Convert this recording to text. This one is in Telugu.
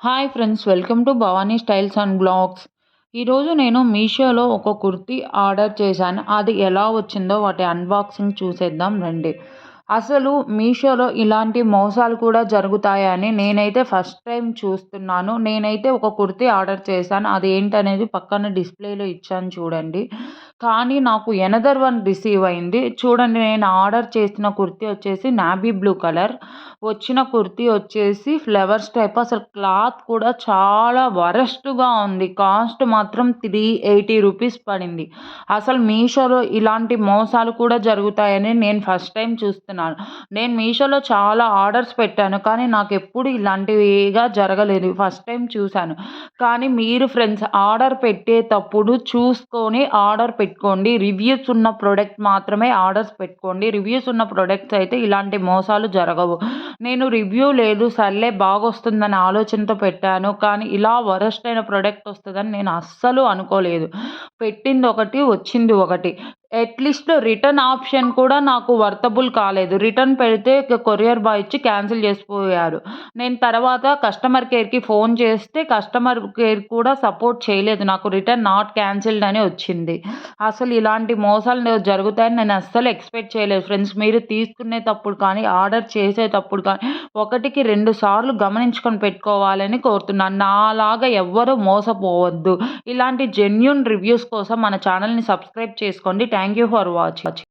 Hi friends, welcome to Bhavani styles and blogs. ఈరోజు నేను మీషోలో ఒక కుర్తీ ఆర్డర్ చేశాను. అది ఎలా వచ్చిందో వాటి అన్బాక్సింగ్ చూసేద్దాం రండి. అసలు మీషోలో ఇలాంటి మోసాలు కూడా జరుగుతాయని నేనైతే ఫస్ట్ టైం చూస్తున్నాను. నేనైతే ఒక కుర్తీ ఆర్డర్ చేశాను. అది ఏంటనేది పక్కన డిస్ప్లేలో ఇచ్చాను చూడండి. కానీ నాకు ఎనదర్ వన్ రిసీవ్ అయింది. చూడండి, నేను ఆర్డర్ చేసిన కుర్తీ వచ్చేసి నావీ బ్లూ కలర్. వచ్చిన కుర్తీ వచ్చేసి ఫ్లవర్స్ టైప్. అసలు క్లాత్ కూడా చాలా వరస్ట్‌గా ఉంది. కాస్ట్ మాత్రం 380 రూపీస్ పడింది. అసలు మీషోలో ఇలాంటి మోసాలు కూడా జరుగుతాయని నేను ఫస్ట్ టైం చూస్తున్నాను. నేను మీషోలో చాలా ఆర్డర్స్ పెట్టాను. కానీ నాకెప్పుడు ఇలాంటివిగా జరగలేదు. ఫస్ట్ టైం చూశాను. కానీ మీరు ఫ్రెండ్స్ ఆర్డర్ పెట్టేటప్పుడు చూసుకొని ఆర్డర్ పెట్టుకోండి. రివ్యూస్ ఉన్న ప్రొడక్ట్ మాత్రమే ఆర్డర్స్ పెట్టుకోండి. రివ్యూస్ ఉన్న ప్రొడక్ట్స్ అయితే ఇలాంటి మోసాలు జరగవు. నేను రివ్యూ లేదు, సర్లే బాగొస్తుందనే ఆలోచనతో పెట్టాను. కానీ ఇలా వరస్ట్ అయిన ప్రొడక్ట్ వస్తదని నేను అస్సలు అనుకోలేదు. పెట్టింది ఒకటి, వచ్చింది ఒకటి. అట్‌లీస్ట్ రిటర్న్ ఆప్షన్ కూడా నాకు వర్తబుల్ కాలేదు. రిటర్న్ పెడితే కొరియర్ బాయ్ ఇచ్చి క్యాన్సిల్ చేసిపోయారు. నేను తర్వాత కస్టమర్ కేర్‌కి ఫోన్ చేస్తే కస్టమర్ కేర్ కూడా సపోర్ట్ చేయలేదు. నాకు రిటర్న్ నాట్ క్యాన్సిల్డ్ అని వచ్చింది. అసలు ఇలాంటి మోసాలు జరుగుతాయని నేను అస్సలు ఎక్స్‌పెక్ట్ చేయలేదు ఫ్రెండ్స్. మీరు తీసుకునేటప్పుడు కానీ, ఆర్డర్ చేసేటప్పుడు కానీ ఒకటికి 2 సార్లు గమనించుకొని పెట్టుకోవాలని కోరుతున్నాను. నాలాగా ఎవ్వరు మోసపోవద్దు. ఇలాంటి జెన్యూన్ రివ్యూస్ కోసం మన ఛానల్‌ని సబ్స్క్రైబ్ చేసుకోండి. Thank you for watching.